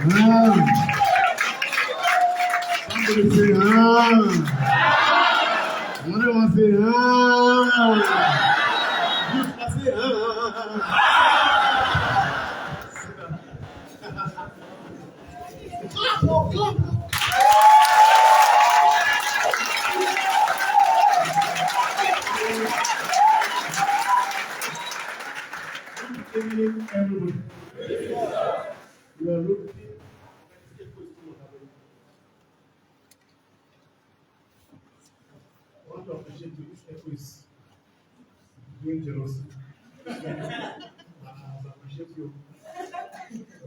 Somebody say, Another one say, You say, Clap, clap. Everybody. You are looking. I want to appreciate you. This echo is dangerous. I appreciate you.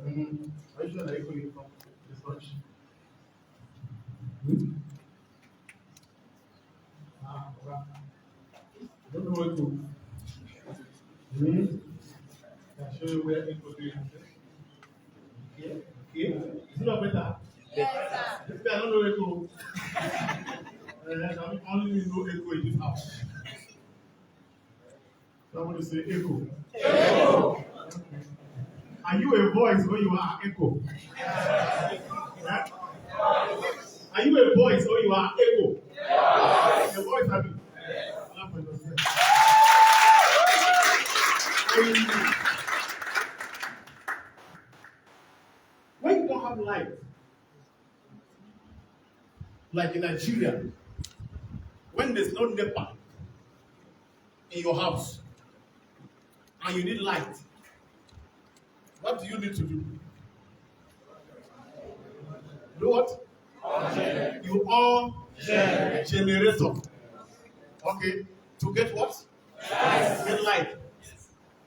Are you sure that echo is from this much? Well. I don't know where to. I'll show you where echo is. Okay? Is it not better? Yes, sir. This guy, I don't know echo. I'm only know echo in this house. Somebody say echo. Echo. Okay. Are you a voice or you are echo? Right? Are you a voice or you are echo? Yes. A voice, have you? Clap for yourself. When you don't have light, like in Nigeria, when there's no NEPA in your house and you need light, what do you need to do? Do what? You on generator. Okay. To get what? Get light.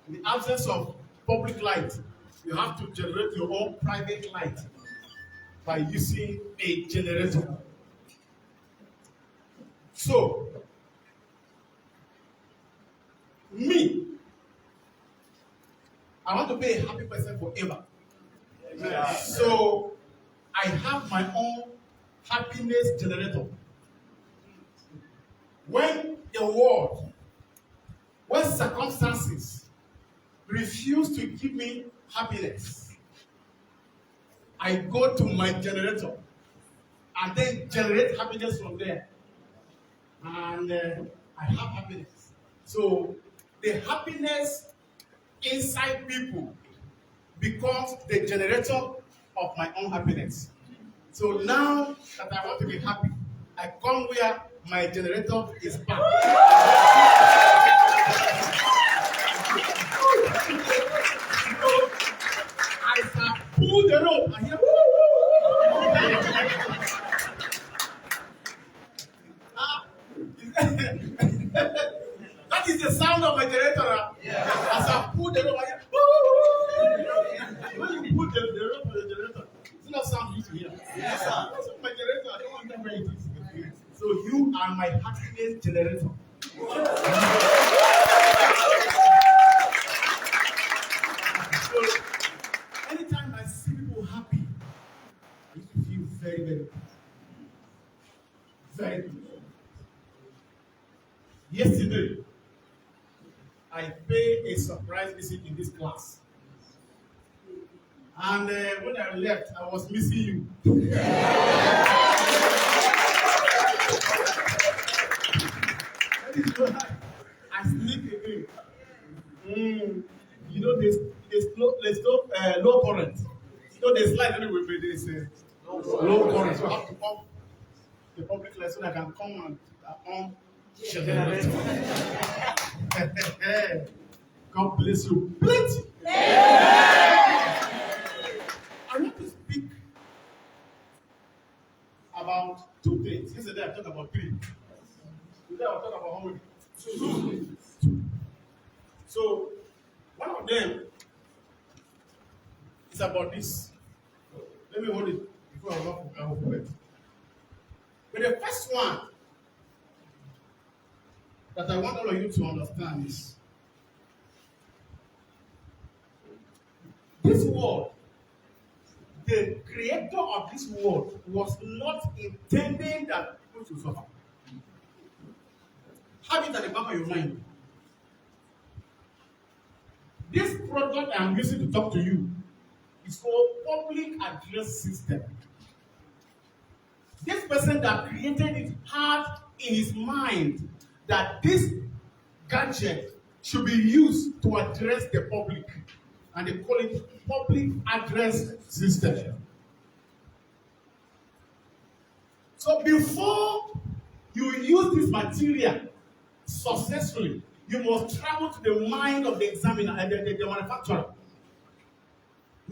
In the absence of public light, you have to generate your own private light by using a generator. So, me, I want to be a happy person forever. Yeah. So, I have my own happiness generator. When the world, when circumstances refuse to give me happiness, I go to my generator and then generate happiness from there. And I have happiness. So the happiness inside people becomes the generator of my own happiness. So now that I want to be happy, I come where my generator is back. I shall pull the rope and hear that is the sound of my generator. Yeah. As I pull the rope, I hear when you pull the rope of the generator, it's not sound you to hear. Yes, sir. That's my generator. I don't want them where it is. So you are my happiness generator. So anytime I see people happy, I used to feel very, very good. Very good. Yesterday, I paid a surprise visit in this class. And when I left, I was missing you. I sneak again. You know, there's low current. You know, there's light anyway, but there's low current. So I have to off the public light so that I can come and on generator. God bless you. Plenty. I want to speak about two things. Yesterday I talked about three. Today I'll talk about how many? Two. So, one of them is about this. Let me hold it before I will forget. But the first one that I want all of you to understand is this world, the creator of this world was not intending that people should suffer. Have it at the back of your mind. This product I'm using to talk to you It's called public address system. This person that created it had in his mind that this gadget should be used to address the public, and they call it public address system. So before you use this material successfully, you must travel to the mind of the examiner and the manufacturer.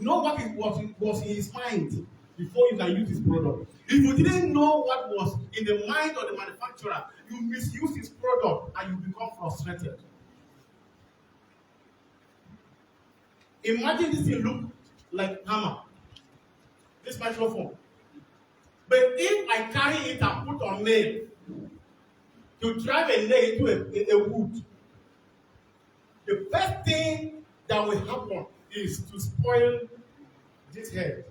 Know what was in his mind before you can use his product. If you didn't know what was in the mind of the manufacturer, you misuse his product and you become frustrated. Imagine this thing look like hammer, this microphone. But if I carry it and put on nail to drive a nail into a wood, the first thing that will happen is to spoil this head.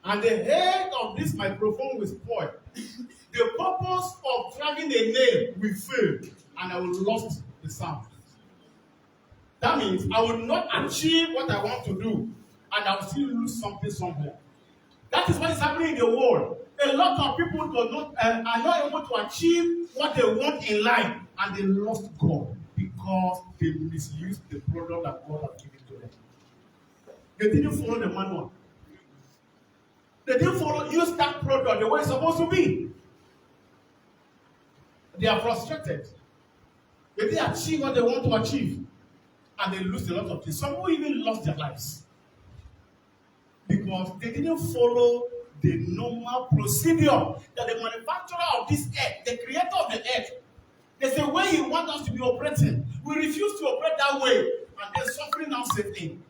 And the head of this microphone will spoil. The purpose of driving a nail will fail, and I will lose the sound. That means I will not achieve what I want to do, and I will still lose something somewhere. That is what is happening in the world. A lot of people are not able to achieve what they want in life, and they lost God because they misused the product that God has given to them. They didn't follow the manual. They didn't use that product the way it's supposed to be. They are frustrated. They didn't achieve what they want to achieve, and they lose a lot of things. Some people even lost their lives because they didn't follow the normal procedure that the manufacturer of this earth, the creator of the earth, there's a way he wants us to be operating. We refuse to operate that way, and then suffering now set in.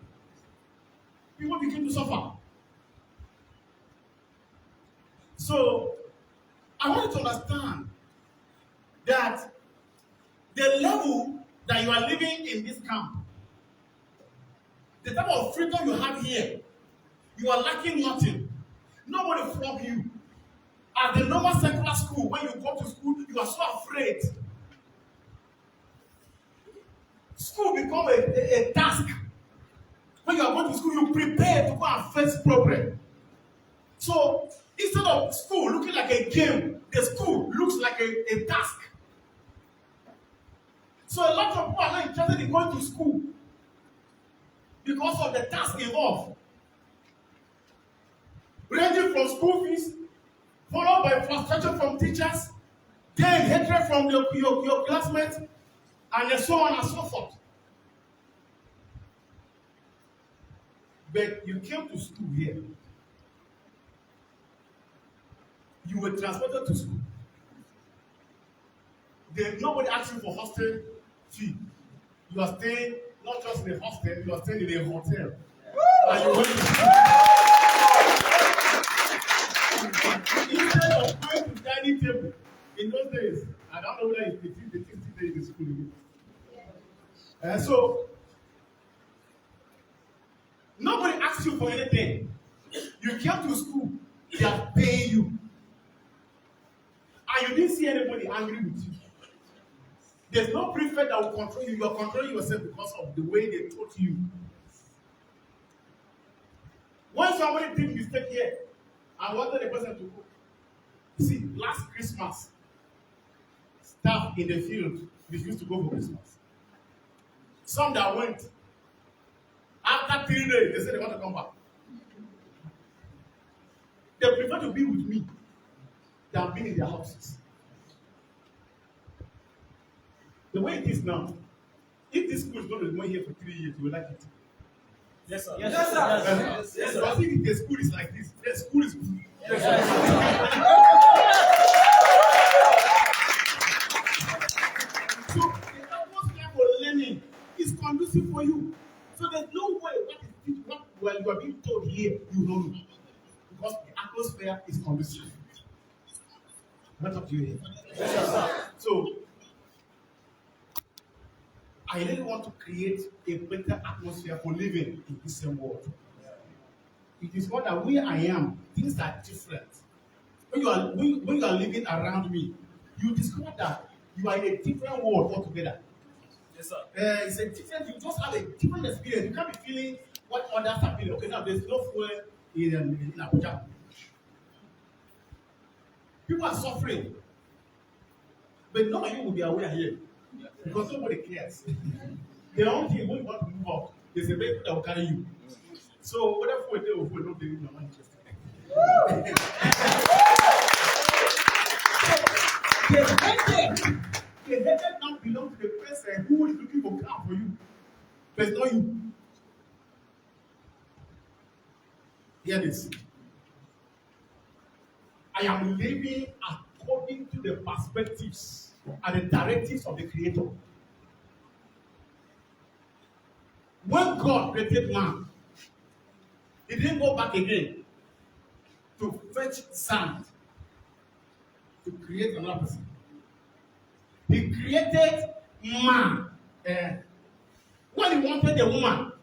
People begin to suffer. So, I want you to understand that the level that you are living in this camp, the type of freedom you have here, you are lacking nothing. Nobody flog you. At the normal secular school, when you go to school, you are so afraid. School becomes a task. When you are going to school, you prepare to go and face problem. So, instead of school looking like a game, the school looks like a task. So a lot of people are not interested in going to school because of the task involved. Ranging from school fees, followed by frustration from teachers, then hatred from your classmates, and so on and so forth. But you came to school here. You were transported to school. Nobody asked you for hostel fee. You are staying not just in a hostel, you are staying in a hotel. And you went to school. Instead of going to dining table, in those days, I don't know whether the kids stay in the school again. So, nobody asked you for anything. You came to school, they are paying you. And you didn't see anybody angry with you. There's no prefect that will control you. You are controlling yourself because of the way they taught you. When somebody did mistake here, I wanted the person to go. See, last Christmas, staff in the field refused to go for Christmas. Some that went, after 3 days, they said they want to come back. They prefer to be with me than being in their houses. The way it is now, if this school is going to remain here for 3 years, you will like it. Yes, sir. Yes, sir. Yes, sir. I think if the school is like this, the school is good. Yes, sir. So the atmosphere for learning is conducive for you. So there's no way what you are being told here, you don't know. Because the atmosphere is conducive. What up to you here? Yes, sir. So I really want to create a better atmosphere for living in this same world. It is not that where I am, things are different. When you are living around me, you discover that you are in a different world altogether. Yes, sir. It's a different. You just have a different experience. You can't be feeling what others are feeling. Okay, now there's no fuel in Abuja. People are suffering. But none of you will be aware here. Because nobody cares. The only thing when you want to move up, there's a vehicle that will carry you. So whatever we do, we don't believe in our interest. The headed now belongs to the person who is looking for car for you. But it's not you. Hear this. I am living according to the perspectives and the directives of the Creator. When God created man, he didn't go back again to fetch sand to create another person. He created man. When he wanted a woman,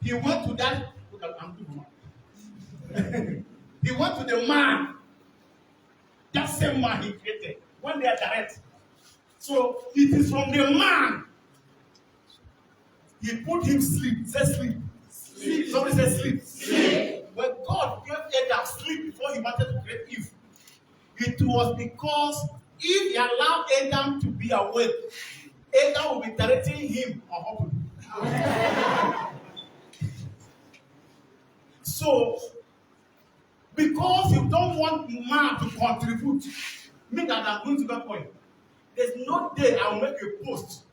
he went to that. He went to the man. That same man he created. When they are direct. So it is from the man. He put him sleep. Say sleep. Sleep. Somebody say sleep. Sleep. When God gave Adam sleep before he wanted to create Eve, it was because if he allowed Adam to be awake, Adam will be directing him on how to do. So, because you don't want man to contribute, mean that I'm going to that point. There's no day I will make a post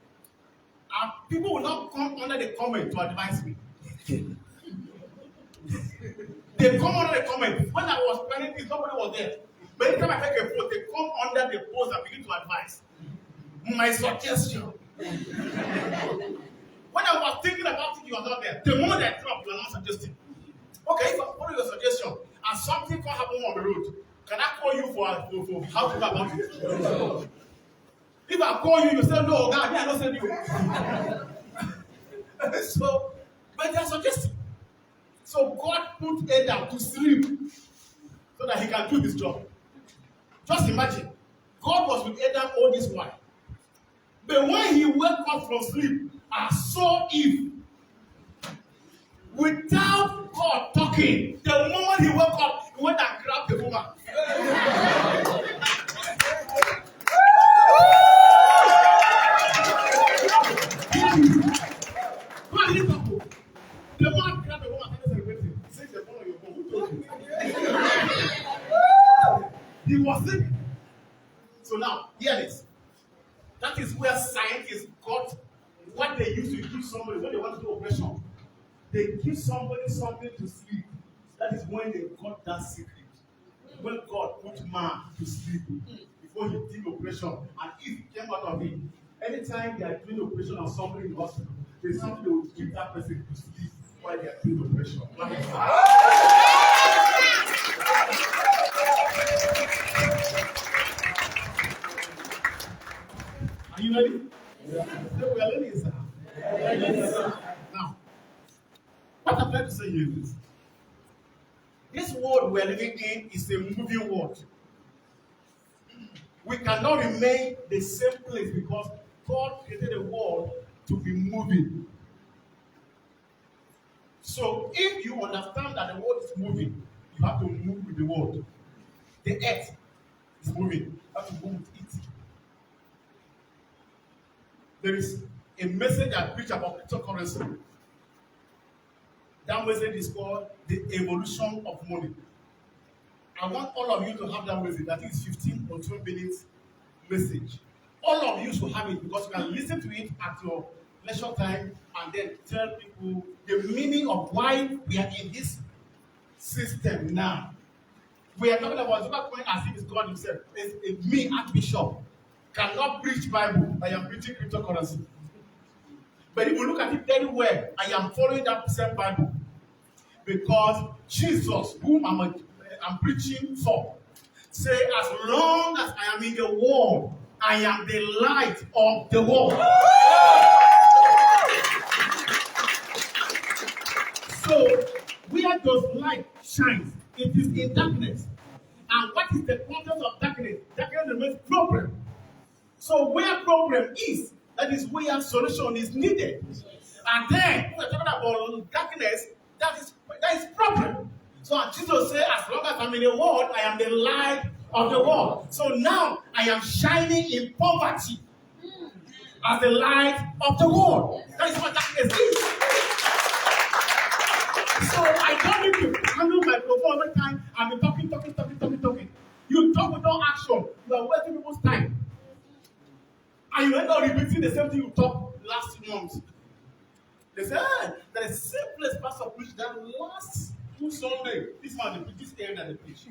and people will not come under the comment to advise me. They come under the comment. When I was planning this, nobody was there. But anytime I make a post, they come under the post and begin to advise. My suggestion. When I was thinking about it, you are not there. The moment I drop, you are not suggesting. Okay, what is your suggestion? And something can happen on the road. Can I call you for how to go about it? If I call you, you say, no, God, I don't send you. So, but they are suggesting. So God put Adam to sleep so that he can do his job. Just imagine, God was with Adam all this while. But when he woke up from sleep and saw Eve, without God talking, the moment he woke up, he went and grabbed the woman. The man grabbed the woman and celebrated. He said, the phone on your phone. Who told you? He was sick. So now, hear this. That is where scientists got what they used to give somebody when they want to do operation. They give somebody something to sleep. That is when they got that secret. When God put man to sleep before he did operation, and if he came out of it, anytime they are doing operation on somebody in the hospital, there's something they will give that person to sleep while they are doing operation. Are you ready? Yeah. So we are learning, sir. Now, what I'm trying to say here is this. This world we are living in is a moving world. We cannot remain the same place because God created the world to be moving. So if you understand that the world is moving, you have to move with the world. The earth is moving. You have to move with it. There is a message I preach about cryptocurrency. That message is called the evolution of money. I want all of you to have that message. That is 15 or 20 minutes message. All of you should have it because you can listen to it at your leisure time and then tell people the meaning of why we are in this system now. We are talking about Zuga point as if it's God himself. It's me, Archbishop, cannot preach Bible. I am preaching cryptocurrency. But if you look at it very well, I am following that same Bible. Because Jesus, whom I'm preaching for, say, as long as I am in the world, I am the light of the world. So, where does light shine? It is in darkness. And what is the content of darkness? Darkness remains problem. So, where problem is, that is where solution is needed. And then, we're talking about darkness, That is problem. So Jesus said, as long as I'm in the world, I am the light of the world. So now I am shining in poverty as the light of the world. That is what darkness is. So I don't need to handle my microphone every time and be talking. You talk without action. You are wasting people's time. And you end up repeating the same thing you talked last month. They say, there is the same place pastor preached that last Sunday. This man, this area that they preach.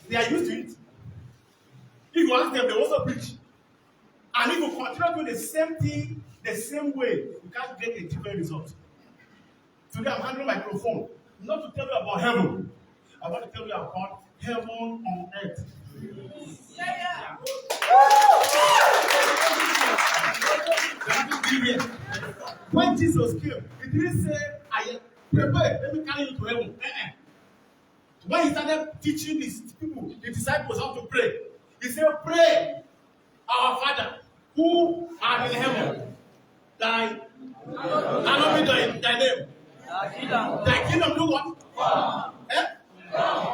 They are used to it. If you ask them, they also preach. And if you continue doing the same thing, the same way, you can't get a different result. Today I'm handling my microphone, not to tell you about heaven. I want to tell you about heaven on earth. Yeah. When Jesus came, he didn't say, I prepare, let me carry you to heaven. When he started teaching his people, the disciples, how to pray, he said, pray, our Father, who art in heaven, hallowed be thy name. Thy kingdom do what?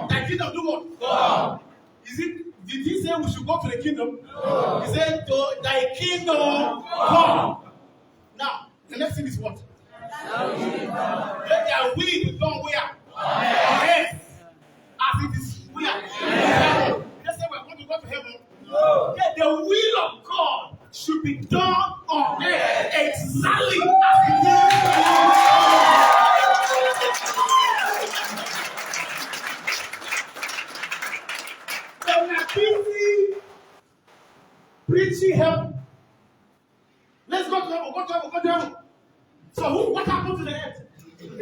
Thy kingdom do what? God. Did he say we should go to the kingdom? No. He said, thy kingdom come. Now, the next thing is what? Let their will be done where? On earth. As it is where? Heaven. Let's say we're going to go to heaven. No. Let the will of God should be done on earth exactly as it is. They were busy preaching heaven. Let's go to heaven, go to heaven. So what happened to the earth? We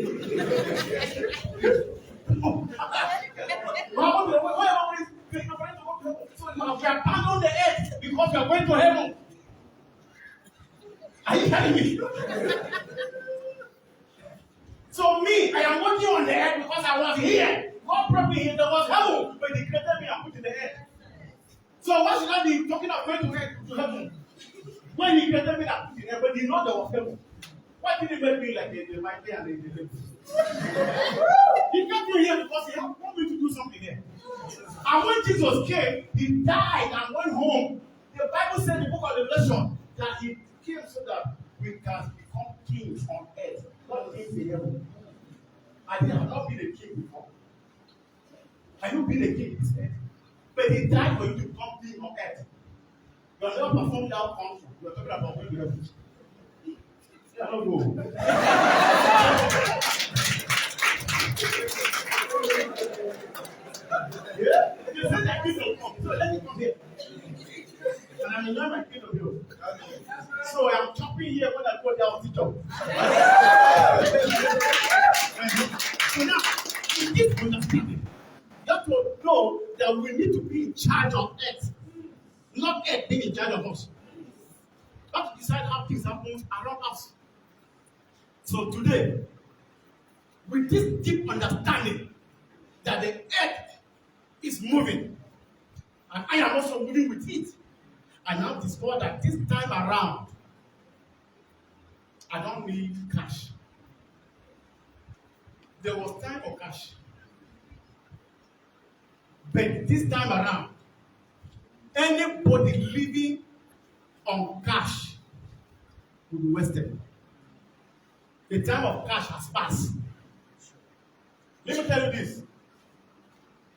are abandoned the earth because we are going to heaven. Are you telling me? So me, I am working on the earth because I was here. God brought me here. There was heaven, but He created me and put in the earth. So why should I be talking about going to heaven? When He created me and put in the earth, but He know there was heaven. Why did He make me like the mighty and the heaven? He kept me here because He wanted me to do something here. And when Jesus came, He died and went home. The Bible said in the book of Revelation that He came so that we can become kings on earth, not kings in heaven. I have not been a king before. I have been a king in this earth. But He died for you to become king on earth. You have never performed that function. You are talking about when you have it. I don't know. Yeah? You said that kingdom come. So let me come here. And I'm enjoying my kingdom here. So I'm chopping here when I go down to chop. So now, in this understanding, you have to know that we need to be in charge of earth. Not earth being in charge of us. We have to decide how things happen around us. So today, with this deep understanding that the earth is moving, and I am also moving with it, I now discover that this time around, I don't need cash. There was time for cash. But this time around, anybody living on cash will be wasted. The time of cash has passed. Let me tell you this,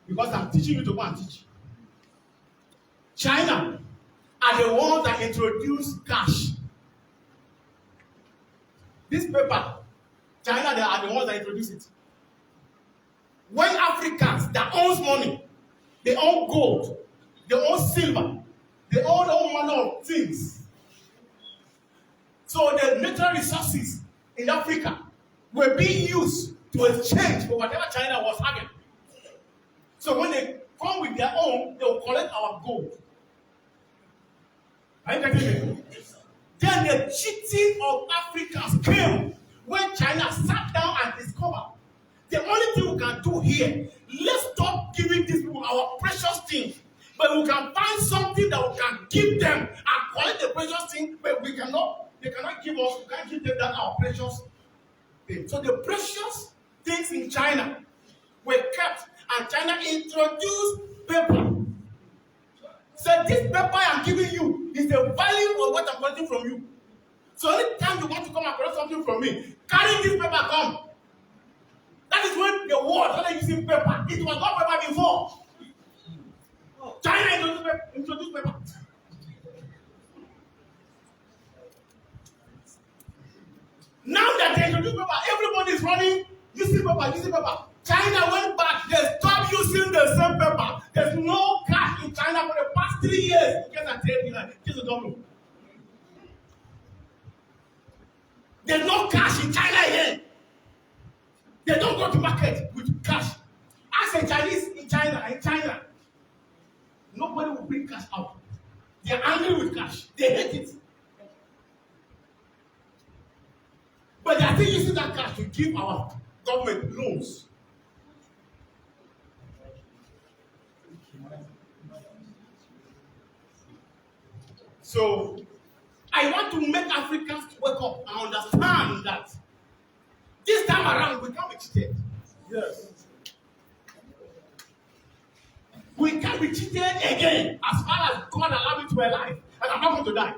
because I'm teaching you to go and teach. China are the ones that introduced cash. This paper, China, they are the ones that introduced it. When Africans that owns money, they own gold, they own silver, they own all manner of things. So the natural resources in Africa were being used to exchange for whatever China was having. So when they come with their own, they will collect our gold. Are you getting me? Then the cheating of Africans came when China sat down and discovered the only thing we can do here, let's stop giving these people our precious things, but we can find something that we can give them and collect the precious thing, but they cannot give us, we can't give them that our precious thing. So the precious things in China were kept, and China introduced paper. So this paper I'm giving you is the value of what I'm collecting from you. So anytime you want to come and collect something from me, carry this paper, come. That is when the world started using paper. It was not paper before. China introduced paper. Now that they introduced paper, everybody is running using paper. China went back. They stopped using the same paper. There's no cash in China for the past 3 years. There's no cash in China here. They don't go to market with cash. Ask a Chinese in China, nobody will bring cash out. They are angry with cash. They hate it. But they are still using that cash to give our government loans. So, I want to make Africans wake up and understand that this time around we can't be cheated. Yes. We can't be cheated again as far as God allowed me to be alive. And I'm not going to die.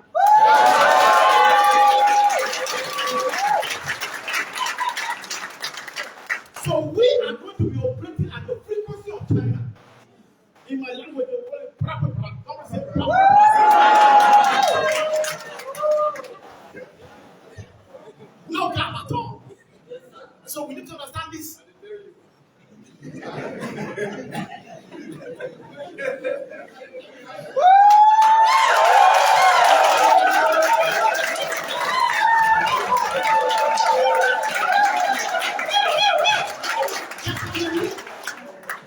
So we are going to be operating at the frequency of China. In my language, they call it proper. No gap at all. So we need to understand this.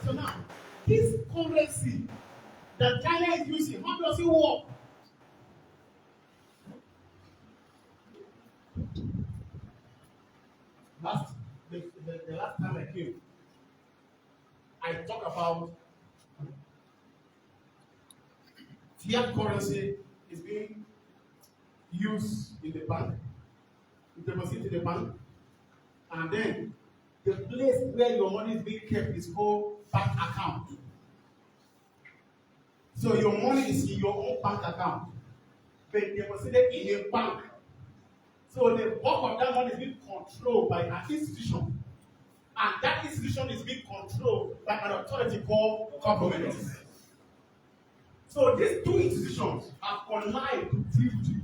So now, this currency that China is using, how does it work? The last time I came, I talked about fiat currency is being used in the bank, you deposit in the bank, and then the place where your money is being kept is called bank account. So your money is in your own bank account, but deposited in a bank. So the bulk of that money is being controlled by an institution. And that institution is being controlled by an authority called government. So these two institutions are connived to deal with you.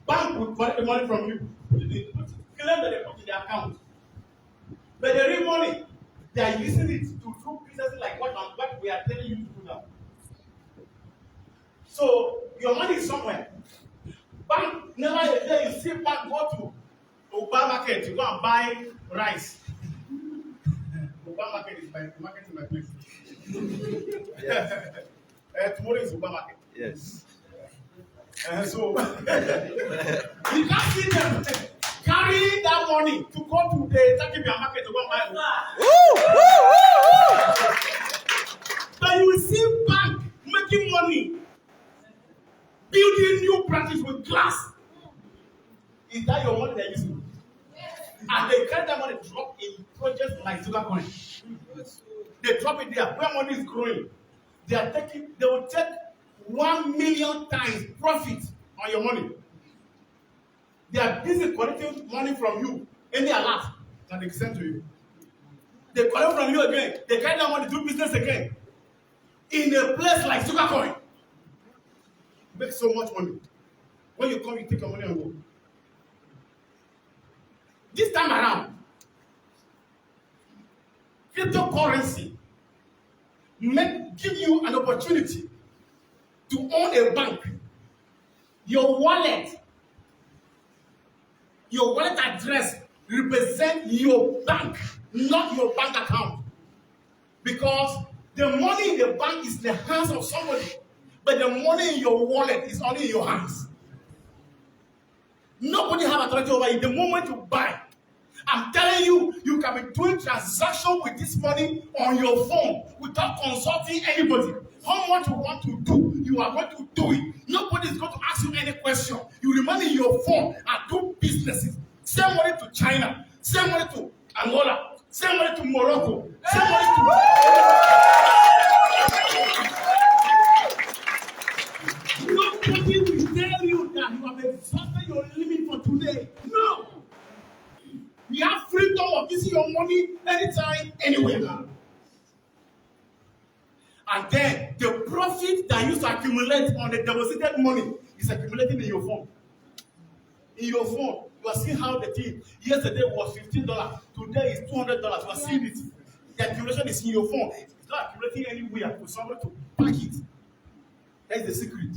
Bank will collect the money from you. They claim that they put in their account. But the real money, they are using it to do businesses like what we are telling you to do now. So your money is somewhere. Bank, never a day you see bank go to Abuja market, you go and buy rice. Abuja market is my market in my place. Tomorrow is Abuja market. Yes. So you can't see them carrying that money to go to the Takibia market to go and buy. But you will see bank making money, building new branches with glass. Is that your money they're using? And they carry that money drop in projects like Zuga coin. They drop it there where money is growing. They will take 1 million times profit on your money. They are busy collecting money from you, any alert that they send to you. They collect from you again. They carry that money to do business again. In a place like Zuga coin. Make so much money. When you come, you take your money and go. This time around, cryptocurrency give you an opportunity to own a bank. Your wallet address represent your bank, not your bank account. Because the money in the bank is in the hands of somebody, but the money in your wallet is only in your hands. Nobody have authority over it. The moment you buy, I'm telling you, you can be doing transaction with this money on your phone without consulting anybody. How much you want to do, you are going to do it. Nobody is going to ask you any question. You remain in your phone and do businesses. Send money to China. send money to Angola, send money to Morocco, send money to... Nobody will tell you that you have exhausted your limit for today. No. You have freedom of using your money anytime, anywhere. And then the profit that you accumulate on the deposited money is accumulating in your phone. In your phone, you are seeing how the thing yesterday was $15, today is $200. You are seeing it. The accumulation is in your phone. It's not accumulating anywhere for someone to pack it. That's the secret.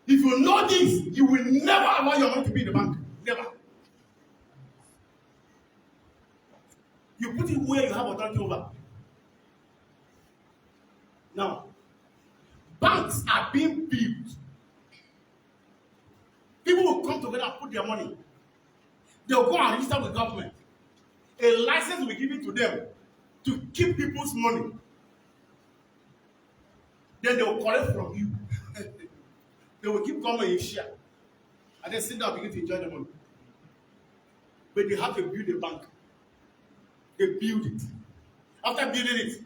If you know this, you will never allow your money to be in the bank. Never. You put it where you have authority over. Now, banks are being built. People will come together and put their money. They'll go and register with government. A license will be given to them to keep people's money. Then they will collect from you. They will give government a share. And then sit down and begin to enjoy the money. But they have to build a bank. They build it. After building it,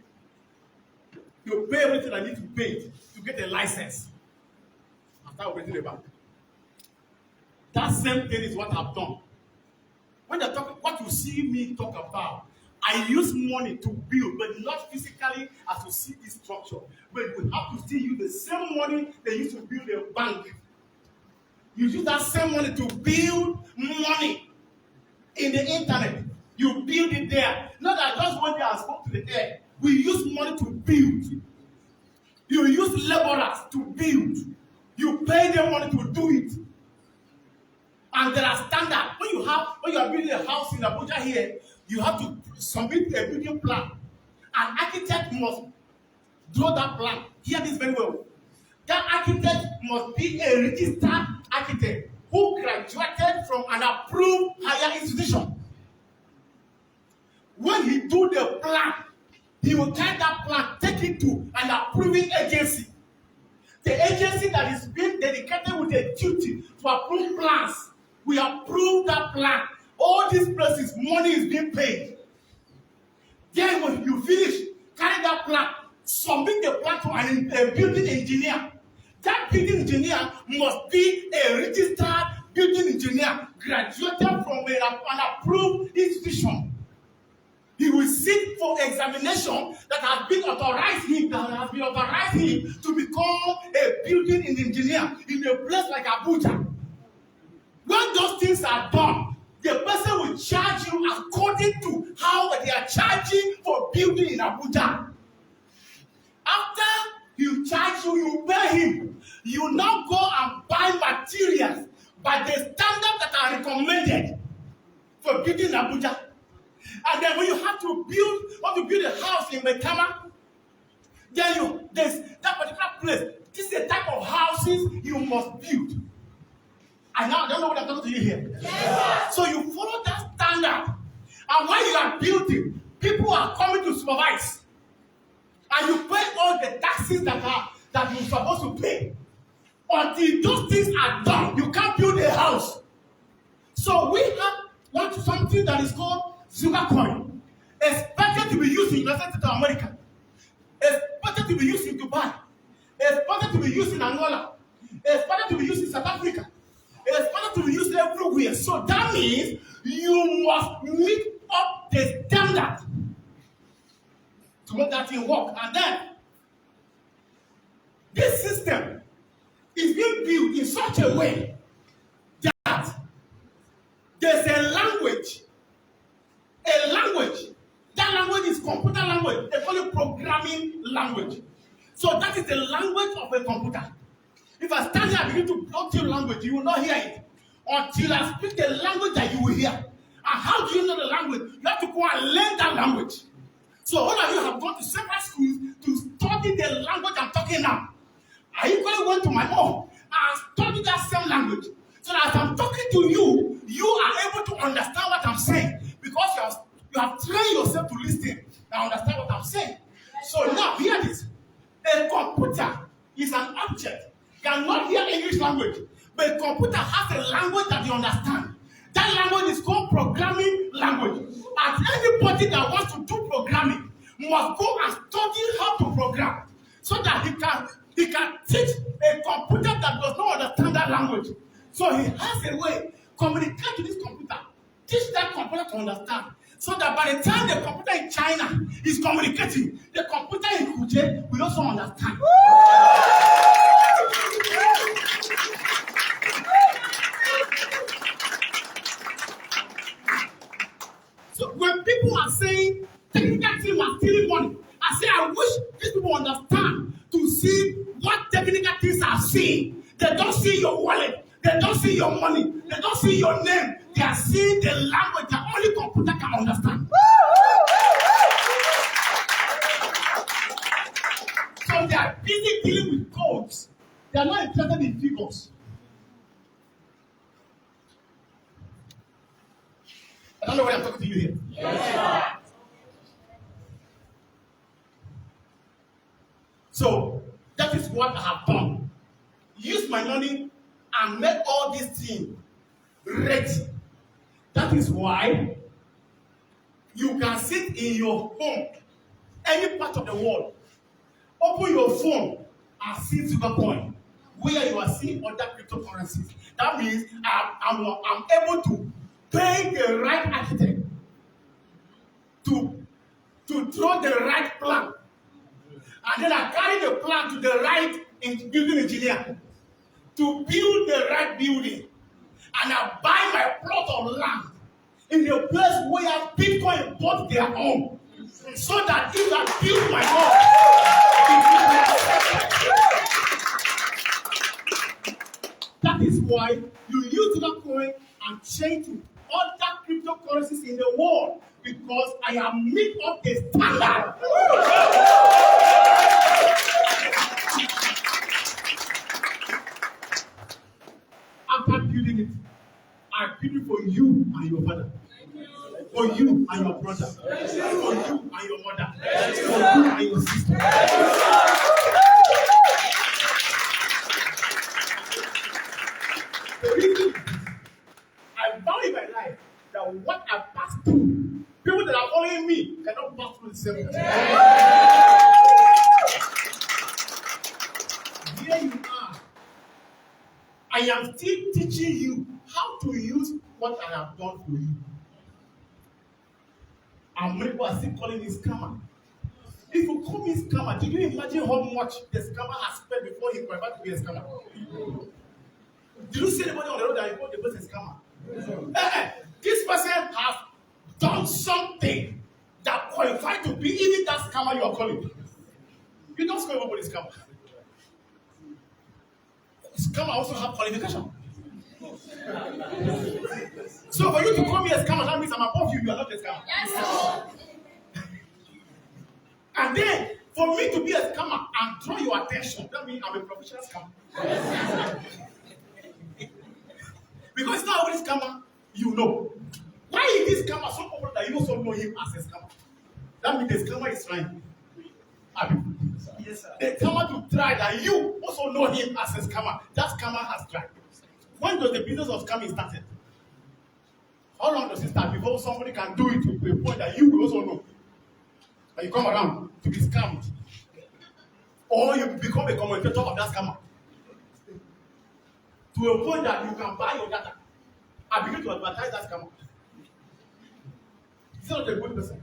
you pay everything I need to pay to get a license. After operating the bank. That same thing is what I've done. When they talk, what you see me talk about, I use money to build, but not physically as you see this structure. But we have to still use the same money they used to build a bank. You use that same money to build money in the internet. You build it there. Not that just one day I spoke to the air. We use money to build. You use laborers to build. You pay them money to do it. And there are standards. When you are building a house in Abuja here, you have to submit a building plan. An architect must draw that plan. Hear this very well. That architect must be a registered architect who graduated from an approved higher institution. When he do the plan, he will carry that plan, take it to an approving agency. The agency that is being dedicated with a duty to approve plans. We approve that plan. All these places, money is being paid. Then when you finish, carry that plan, submit the plan to a building engineer. That building engineer must be a registered building engineer, graduated from an approved institution. He will sit for examination that has been authorized him, to become a building engineer in a place like Abuja. When those things are done, the person will charge you according to how they are charging for building in Abuja. After he charge you, you pay him. You now go and buy materials by the standards that are recommended for building in Abuja. And then when you want to build a house in Metama, then there's that particular place. This is the type of houses you must build. And now I don't know what I'm talking to you here. Yes. So you follow that standard. And when you are building, people are coming to supervise. And you pay all the taxes that you're supposed to pay. Until those things are done, you can't build a house. So we have something that is called Zuga coin. Expected to be used in United States of America. Expected to be used in Dubai. Expected to be used in Angola. Expected to be used in South Africa. Expected to be used everywhere. So that means you must meet up the standard to make that thing work. And then this system is being built in such a way that there's a language. That language is computer language. They call it programming language. So that is the language of a computer. If I stand here and begin to block your language, you will not hear it until I speak the language that you will hear. And how do you know the language? You have to go and learn that language. So all of you have gone to several schools to study the language I'm talking now. I equally went to my own and studied that same language. So that as I'm talking to you, you are able to understand what I'm saying because you have trained yourself to listen and understand what I'm saying. So now hear this. A computer is an object. Cannot hear English language. language. But a computer has a language that you understand. That language is called programming language. And anybody that wants to do programming must go and study how to program so that he can teach a computer that does not understand that language. So he has a way communicate to this computer, teach that computer to understand. So that by the time the computer in China is communicating, the computer in Kuje will also understand. So when people are saying technical team are stealing money, I say I wish these people understand to see what technical teams are seeing. They don't see your wallet, they don't see your money, they don't see your name. They are seeing the language that only computer can understand. So they are busy dealing with codes. They are not interested in figures. I don't know why I'm talking to you here. Yes. So that is what I have done. Use my money and make all these things ready. That is why you can sit in your home, any part of the world, open your phone and see Zuga Coin, where you are seeing other cryptocurrencies. That means I'm able to pay the right architect to draw the right plan. And then I carry the plan to the right building engineer to build the right building. And I buy my plot of land in the place where Bitcoin bought their own. So that if I build my home, that is why you use that coin and change to other cryptocurrencies in the world, because I am meet up the standard. After building it, I build it for you and your father, for you and your brother, for you and your mother, for you and your sister. The reason I value in my life that what I pass through, people that are following me cannot pass through the same thing. Here you are. I am still teaching you how to use what I have done for you. And many people are still calling me scammer. If you call me scammer, did you imagine how much the scammer has spent before he qualified to be a scammer? Did you see anybody on the road that you call the person scammer? This person has done something that qualified to be even that scammer you are calling. You don't call everybody scammer. Scammer also have qualification. So for you to call me a scammer, that means I'm above you. You are not a scammer. Yes. And then for me to be a scammer and draw your attention, that means I'm a professional scammer. Because it's not only scammer you know. Why is this scammer so popular that you also know him as a scammer? That means the scammer is trying. Yes, sir. The scammer to try that you also know him as a scammer. That scammer has tried. When does the business of scamming started? How long does it start before somebody can do it to a point that you will also know? And you come around to be scammed. Or you become a commentator of that scammer. To a point that you can buy your data and begin to advertise that scammer. He's not a good person.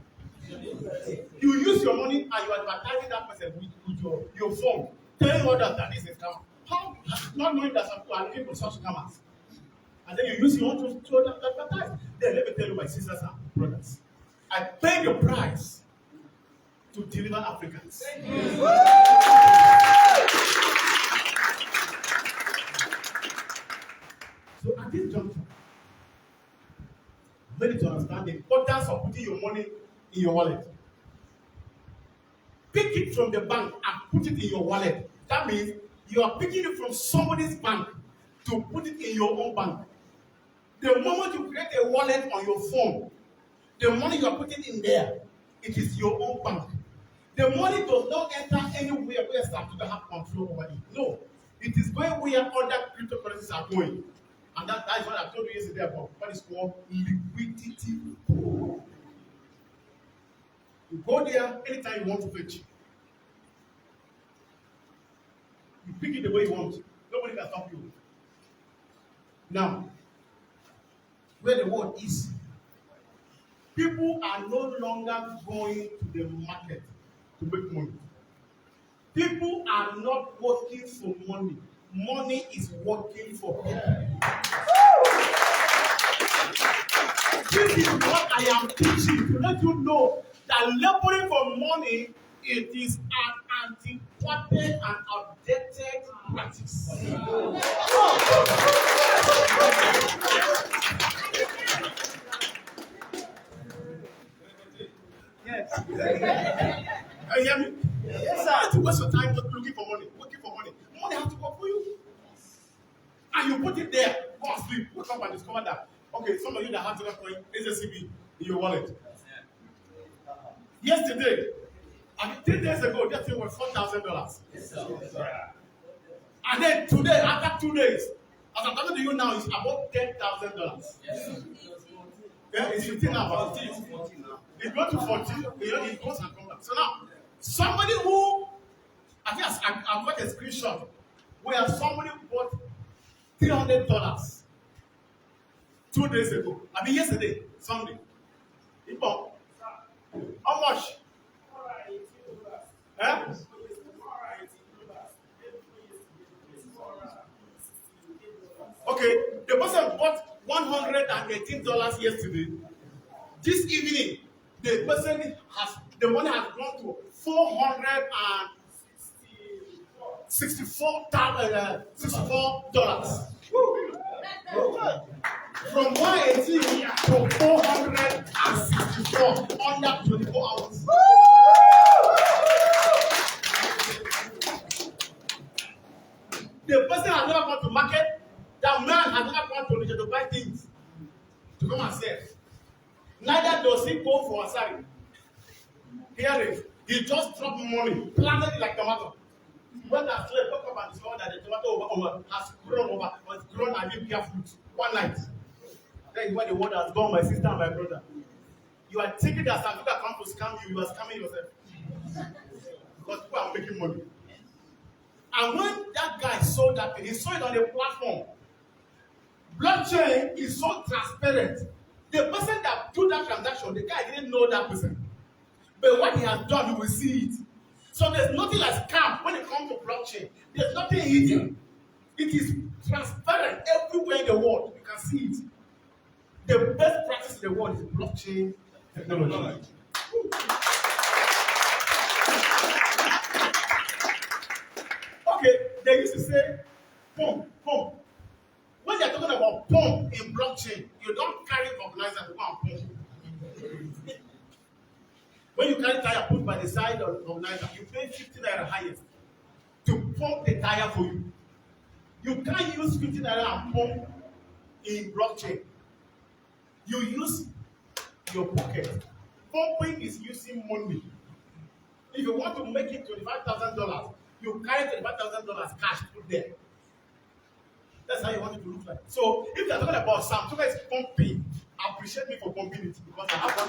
You use your money and you advertise that person with your phone, telling others that this is a scammer. How? Not knowing that some people are looking for such scammers. And then you use your own to advertise. Then let me tell you, my sisters and brothers, I paid the price to deliver Africans. So at this juncture, made it to understand the importance of putting your money in your wallet. Pick it from the bank and put it in your wallet. That means you are picking it from somebody's bank to put it in your own bank. The moment you create a wallet on your phone, the money you are putting in there, it is your own bank. The money does not enter anywhere where Sam Zuga have control over it. No. It is going where other cryptocurrencies are going. And that is what I told you yesterday about what is called liquidity pool. You go there anytime you want to fetch. You pick it the way you want. Nobody can stop you. Now, where the world is, people are no longer going to the market to make money. People are not working for money. Money is working for them. This is what I am teaching to let you know that laboring for money, it is an antiquated and outdated practice. Yes. You hear me? Yes, sir. To waste your time just looking for money, working for money. Money has to work for you. And you put it there, go and sleep, wake up and discover that. Okay, some of you that have to coin SSCB in your wallet. Yesterday, I mean 3 days ago, that thing was $4,000. Yes, sir. And then today, after 2 days, as I'm talking to you now, it's about $10,000. Yes. Yeah, it's 15 now. It's going to 14. It goes and comes back. So now, somebody who, I think I've got a screenshot where somebody bought $300 2 days ago. I mean yesterday, Sunday. He bought. How much? Eh? Okay, the person bought $118 yesterday. This evening, the person the money has gone to $64. From 118 to 464 under 24 hours. The person has never gone to market. That man has never gone to Nigeria to buy things to come and sell. Neither does he go for a salary. Hear it. He just dropped money, planted it like tomato. When that slave woke up and discovered that the tomato has grown and been bear fruit one night. That is why the word has gone, my sister and my brother. You are thinking that Sam Zuga come to scam you, you are scamming yourself. Because people are making money. And when that guy sold that thing, he sold it on a platform. Blockchain is so transparent. The person that do that transaction, the guy didn't know that person. But what he has done, you will see it. So there's nothing like scam when it comes to blockchain. There's nothing hidden. It is transparent everywhere in the world. You can see it. The best practice in the world is blockchain technology. Okay, they used to say, pump. When they're talking about pump in blockchain, you don't carry organizer to go and pump. When you carry tire put by the side of the organizer, you pay 50 naira highest to pump the tire for you. You can't use 50 naira and pump in blockchain. You use your pocket. Pumping is using money. If you want to make it $25,000, you carry $25,000 cash put there. That's how you want it to look like. So if you're talking about Sam Zuga is pumping, appreciate me for pumping it because I have one.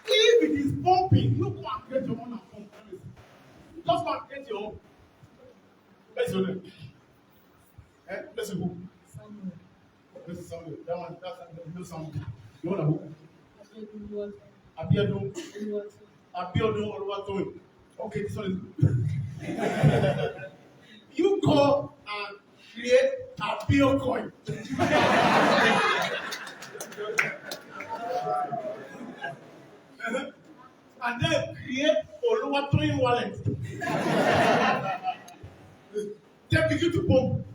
If it is pumping, you go and create your own and pump. Just go and create your own. What's your name? Let's see who. Samuel. This is Samuel. That one, that's Samuel. You know who? Abiodun Oluwatoyin. Okay, this one is you go and create a Bio coin. And then create Oluwatoyin wallet. Then begin to pump.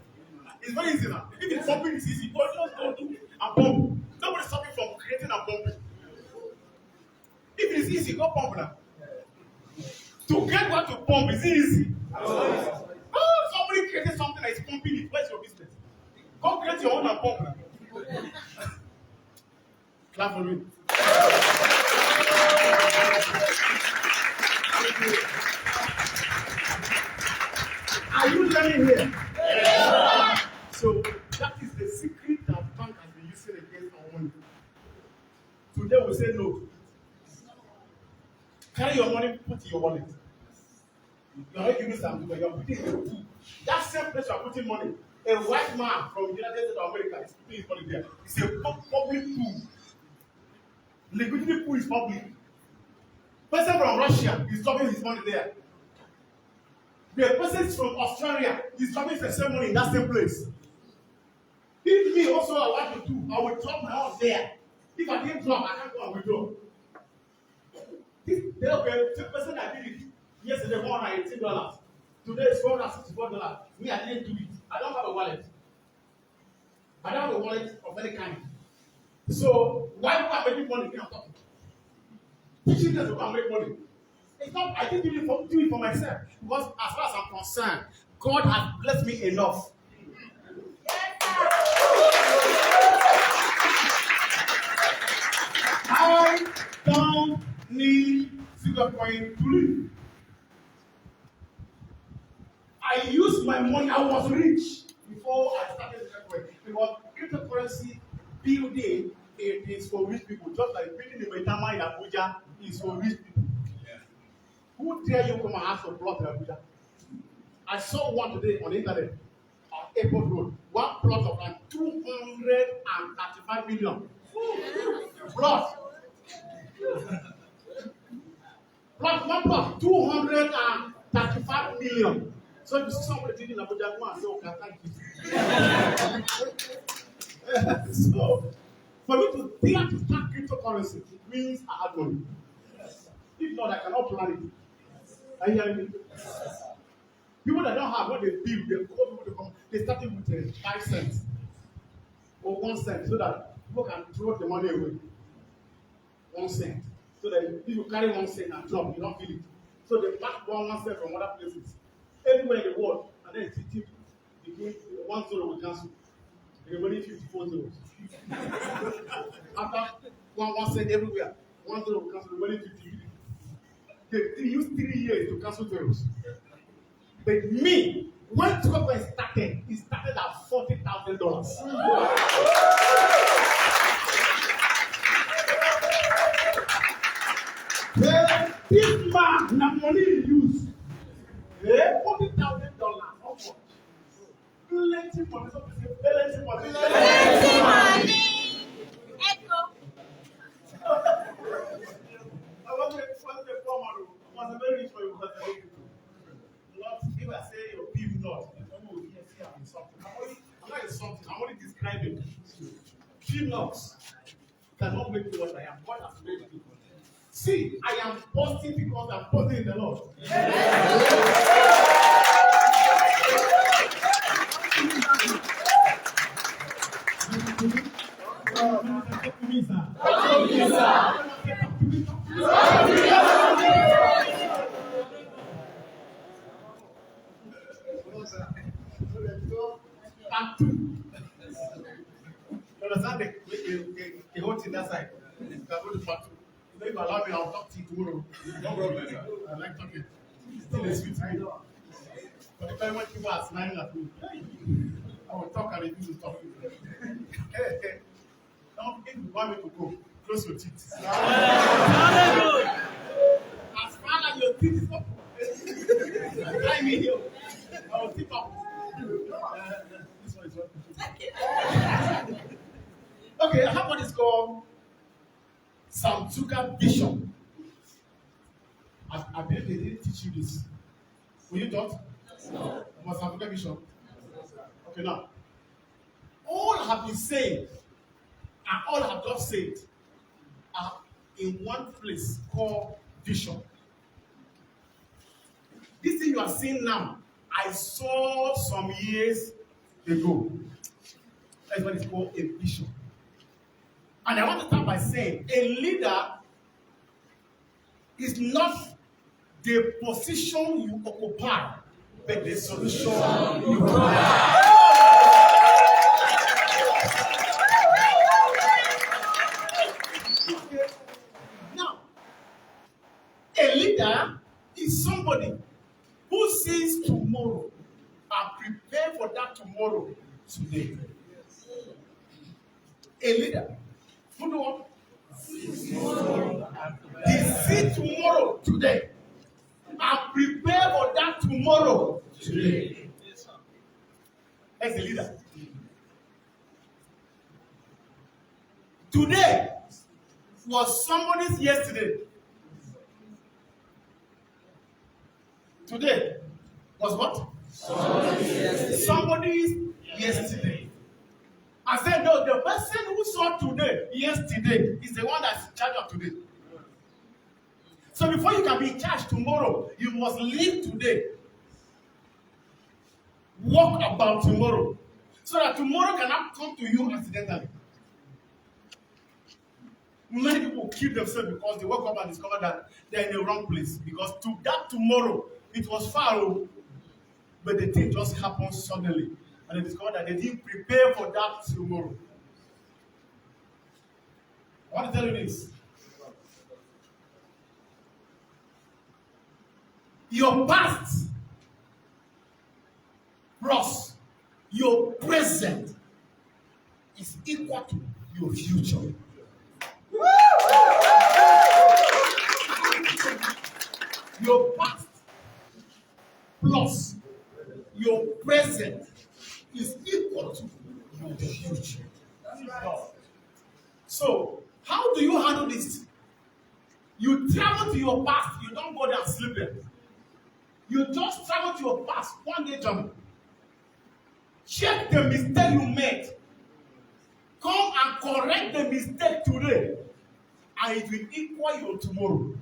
It's very easy now. If it's pumping, it's easy. But just go do and pump. Nobody's stopping from creating and pumping. If it's easy, go pump now. To get what to pump is easy. Oh, somebody created something that is pumping it. Where's your business? Go create your own and pump now. Clap for me. Are you learning here? Yes. So that is the secret that bank has been using against our money. Today we say no. Carry your money, put in your wallet. You are not giving some people, you are putting it in the pool. That same place you are putting money, a white man from the United States of America is putting his money there. It's a public pool. Liquidity pool is public. Person from Russia is dropping his money there. The person from Australia is dropping the same money in that same place. If me also I want to do, I will drop my house there. If I didn't drop, I can't go and withdraw. The person that did it yesterday $118. Today is $464. Me, I didn't do it. I don't have a wallet. I don't have a wallet of any kind. So why do I make money? I'm talking. Teaching them to go and make money. It's not. I didn't do it for myself because as far as I'm concerned, God has blessed me enough. I don't need Zuga coin to live. I used my money. I was rich before I started Zuga coin because cryptocurrency building it is for rich people. Just like building the Metama in Abuja is for rich people. Yeah. Who dare you come and ask for plot in Abuja? I saw one today on the internet on Airport Road. One plot of like 235 million. Plot. One plot, 235 million. So if you see somebody taking Abuja, go and say, okay, thank you. So, for me to dare to start cryptocurrency, it means I have money. If not, I cannot plan it. Are you hearing me? People that don't have what they build, they call people to come. They started with 5 cents or 1 cent so that people can throw the money away. 1 cent. So that if you carry 1 cent and drop, you don't feel it. So they back 1 cent from other places. Everywhere in the world, and then it's tip between 1 0 will cancel. The remaining 54 zeros. After 1 cent everywhere, 1 0 will cancel, the remaining 50. They use 3 years to cancel zeros. But me, when Zuga started, it started at $40,000. This man, the money he used, $40,000. How much? Plenty money. So plenty money. Plenty money. Echo. I was a former. I was a very rich man because I didn't do. Not if I say your people not, someone will hear say I'm in something. I'm not in something. I'm only describing. Peanuts cannot make me what I am. God has made me. See, I am boasting because I'm boasting in the Lord. Part 2. You understand the whole thing that side? You can go to part 2. If you allow me, I'll talk to you tomorrow. No problem. I like talking. Still a sweet time. But if I want people are smiling at me, I will talk and refuse to talk. Now, if you want me to go, close your teeth. As far as your teeth is up, I mean you. I will tip up. This one is one. Okay, how about this called Sam Zuga vision? I believe they didn't teach you this. Were you taught? No. About Sam Zuga vision? Okay, now. All have been said, and all have just said, are in one place called vision. This thing you are seeing now, I saw some years ago. That's what it's called a vision. And I want to start by saying a leader is not the position you occupy, but the solution you provide. Now, a leader is tomorrow. And prepare for that tomorrow today. A leader who do what? He see tomorrow today. And prepare for that tomorrow today. As a leader. Today was somebody's yesterday. Today was what? Somebody's yesterday. I said, no, the person who saw today, yesterday, is the one that's in charge of today. So before you can be in charge tomorrow, you must live today. Walk about tomorrow. So that tomorrow cannot come to you accidentally. Many people kill themselves because they woke up and discovered that they're in the wrong place. Because to that tomorrow, it was far away, but the thing just happened suddenly. And they discovered that they didn't prepare for that tomorrow. I want to tell you this. Your past plus your present is equal to your future. Your past plus your present is equal to your future. So, how do you handle this? You travel to your past, you don't go there and sleep there. You just travel to your past, one day journey. Check the mistake you made. Come and correct the mistake today, and it will equal your tomorrow.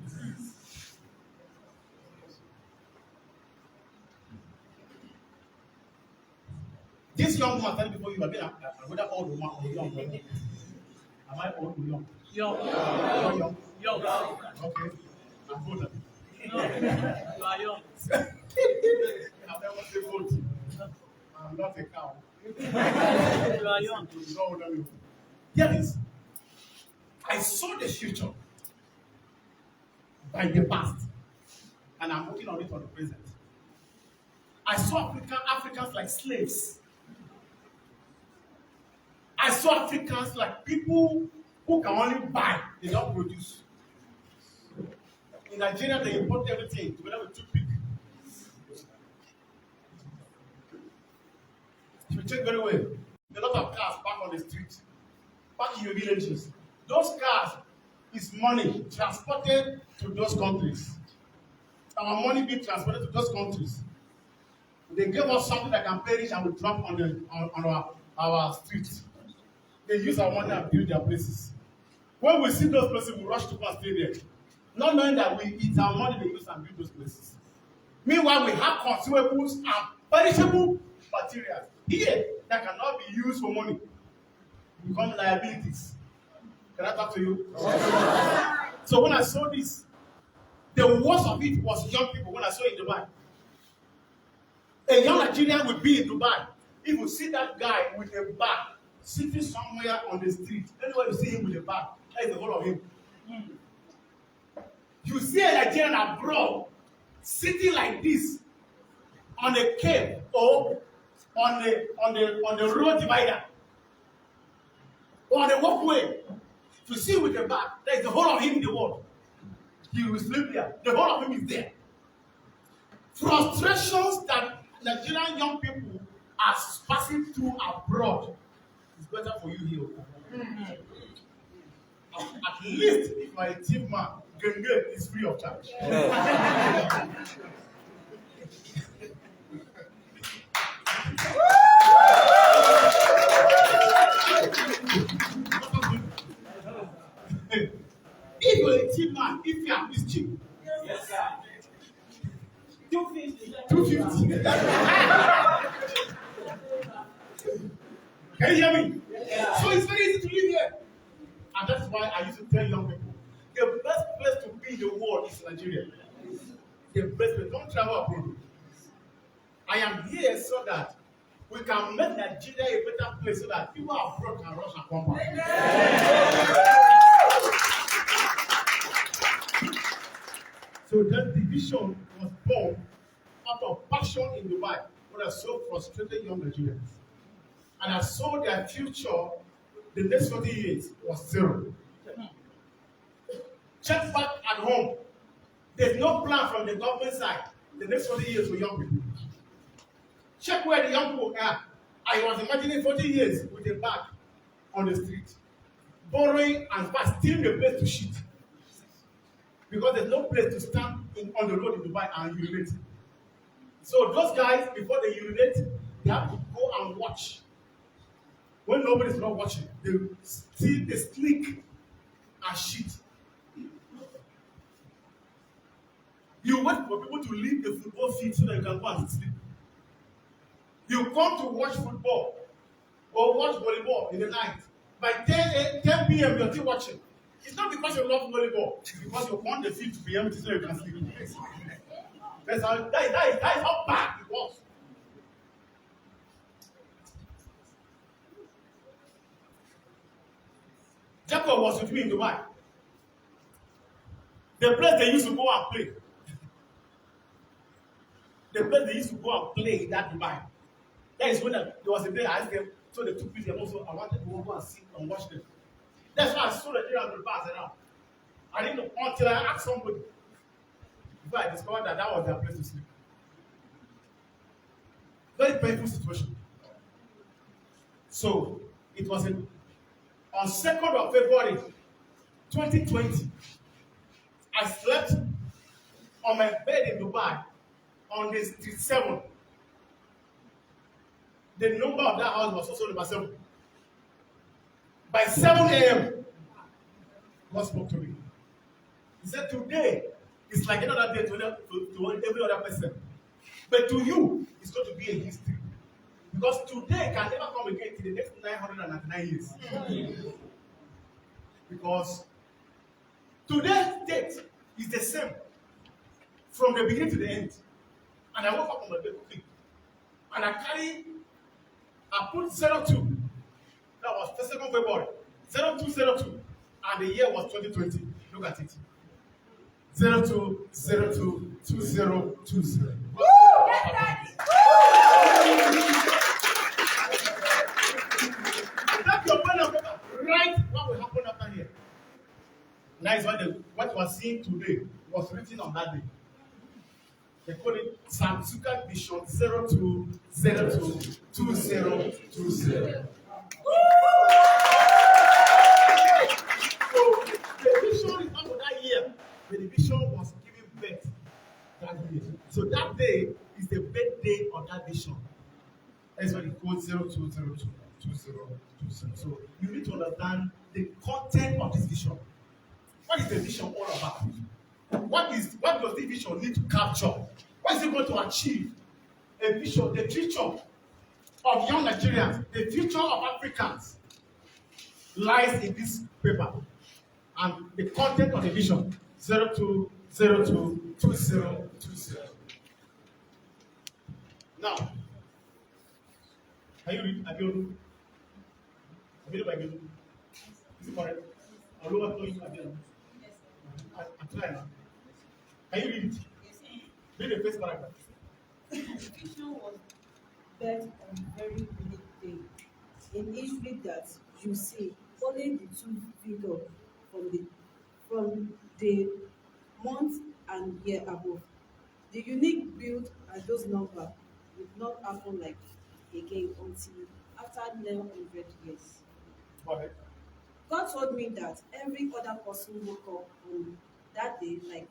This young woman, tell me before you have been whether old woman or young woman. Am I old or young? Young. Okay. I'm older. You are young. I've never said old. I'm not a cow. You are young. Hear this. I saw the future by the past, and I'm working on it for the present. I saw Africans like slaves. I saw Africans like people who can only buy, they don't produce. In Nigeria, they import everything together with toothpick. If you check very well, a lot of cars parked on the street, parked in your villages. Those cars is money transported to those countries. Our money being transported to those countries. They gave us something that can perish and will drop on our streets. They use our money and build their places. When we see those places, we rush to go and stay there. Not knowing that it's our money they use and build those places. Meanwhile, we have consumables and perishable materials here that cannot be used for money. Become liabilities. Can I talk to you? So when I saw this, the worst of it was young people. When I saw it in Dubai, a young Nigerian would be in Dubai. He would see that guy with a bag sitting somewhere on the street. Anywhere you see him with a bag, that is the whole of him. You see a Nigerian abroad sitting like this on a cave or on the road divider or on a walkway. If you see him with a bag, that is the whole of him in the world. He will sleep there. The whole of him is there. Frustrations that Nigerian young people are passing through abroad is better for you here. At least if you are a thief man, Genge is free of charge. If you are a thief man, if you are this cheap. Yes, sir. 250. Can you hear me? Yeah. So it's very easy to live here. And that's why I used to tell young people, the best place to be in the world is Nigeria. The best place. Don't travel abroad. I am here so that we can make Nigeria a better place so that people abroad can rush and come back. So that division was born out of passion. corruption in Dubai would have so frustrated young Nigerians. And I saw their future, the next 40 years was zero. Check back at home. There's no plan from the government side. The next 40 years for young people. Check where the young people are. I was imagining 40 years with a bag on the street, borrowing and fast, stealing the place to shit. Because there's no place to stand on the road in Dubai and urinate. So those guys, before they urinate, they have to go and watch. When nobody's not watching, they steal the slick and shit. You wait for people to leave the football field so that you can go and sleep. You come to watch football or watch volleyball in the night. By 10 p.m., you're still watching. It's not because you love volleyball. It's because you want the field to be empty so you can sleep. That is how bad it was. Jacob was with me in Dubai. The place they used to go and play. The place they used to go and play in that Dubai. That is when there was a day I asked them, so they took me there also. I wanted to go and sit and watch them. That's why I saw the area of the bars around. I didn't know until I asked somebody. Before I discovered that that was their place to sleep. Very painful situation. So it was on 2nd of February 2020. I slept on my bed in Dubai on the street 7. The number of that house was also number 7. By 7 a.m., God spoke to me. He said, today is like another day to every other person. But to you, it's going to be a history. Because today can never come again till the next 999 years. Because today's date is the same from the beginning to the end. And I woke up on my bed quickly. And I put 02. That was 2nd February. 0202. And the year was 2020. Look at it. 02022020. That's your pen and paper. Write what will happen after here. That is what you are seeing today was written on that day. They call it Sam Zuga Vision 02022020. So the vision is not for that year, but the vision was giving birth that year. So that day is the birthday of that vision. That's why it calls 02022020. So you need to understand the content of this vision. What is the vision all about? What does the vision need to capture? What is it going to achieve? A vision, the future of young Nigerians, the future of Africans lies in this paper. And the content of the vision 02022020. Now, can you read Abiodun? Abiodun. Is it correct? I'll look at you Abiodun. I'm trying now. Can you read it? Read the first paragraph. The vision was birthed on a very unique day. In history that you see only the two figures from the month and year above. The unique build and those numbers would not happen like again until after 900 years. Okay. God told me that every other person woke up on that day like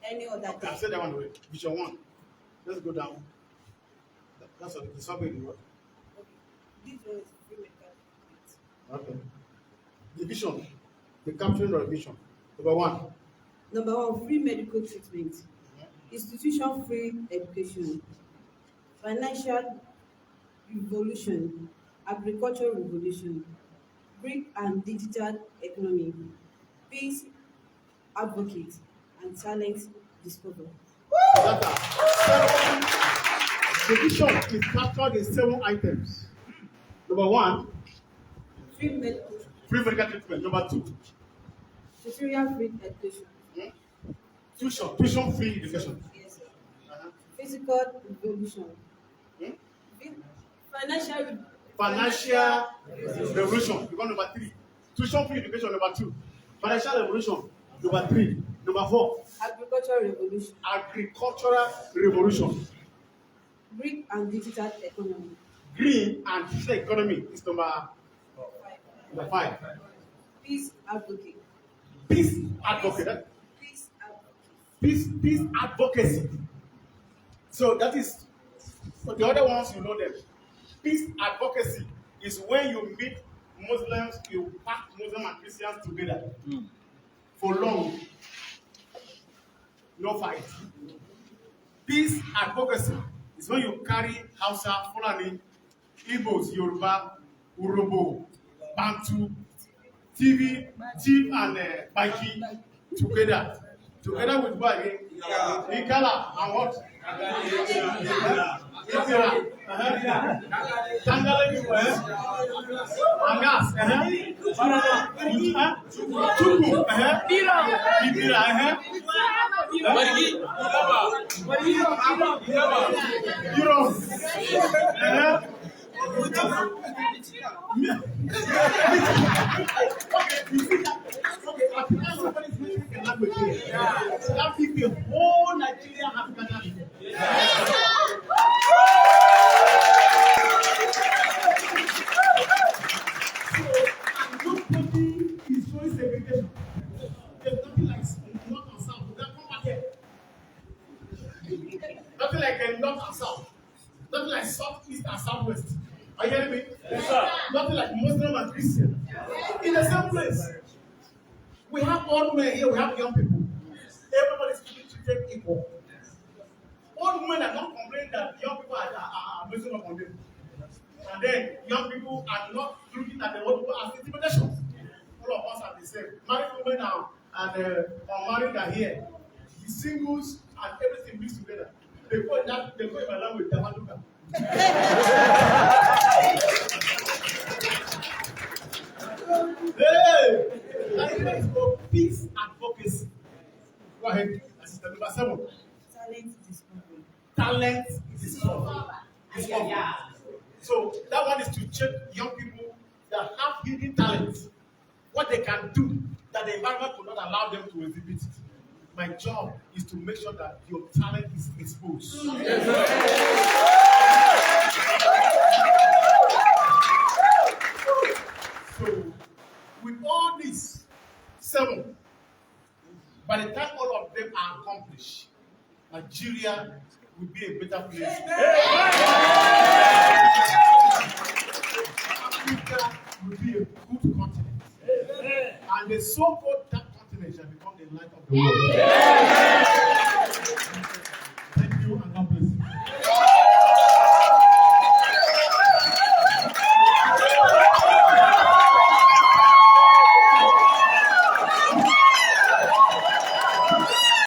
any other Okay, day. I said that one away. Vision 1. Let's go down. That's what the subway in what? This one is free medical treatment. Okay. The vision. The capturing of the vision. Number 1. Number 1, free medical treatment. Institution free education. Financial revolution. Agricultural revolution. Brick and digital economy. Peace advocate and talent discovery. The vision is captured in 7 items. Number 1, Free medical free medical treatment. Number 2, tutorial free education. tuition free education. Yes, sir. Uh-huh. Physical revolution. Hmm? Financial Financial revolution. Become number 3. Tuition free education number 2. Financial revolution number 3. Number 4. agricultural revolution. Agricultural revolution. Green and digital economy. Green and digital economy is number 5. Peace advocate. Peace advocate. Peace advocate. Peace advocacy. So that is for the other ones, you know them. Peace advocacy is when you meet Muslims, you pack Muslims and Christians together for long. No fight. Peace advocacy is when you carry Hausa, Fulani, Igbos, Yoruba, Urobo, Bantu, TV, Chief, and Baki together. Together with what again? Ikala and what? Ikala. Tangale people, Angas, Chuku, Ibira, That people, whole Nigeria have gathered. Nobody is showing segregation. There's nothing like north and south. Come back here. Nothing like north and south. Nothing like southeast and southwest. Are you hearing me? Yes, sir. Nothing like Muslim and Christian. In the same place. We have old men here, we have young people. Everybody's treated equal. Old men are not complaining that young people are messing up on them. And then young people are not looking at the old people as intimidations. All of us are the same. Married women and unmarried are here. The singles and everything mixed together. They call in my language, Damaduka. Hey! That is called peace advocacy. Go ahead. Assistant number 7. Talent discovery. Talent discovery. So that one is to check young people that have hidden talents, what they can do that the environment will not allow them to exhibit it. My job is to make sure that your talent is exposed. So, with all these 7, by the time all of them are accomplished, Nigeria will be a better place. Africa will be a good continent. And the so-called dark continent shall become the light of the world.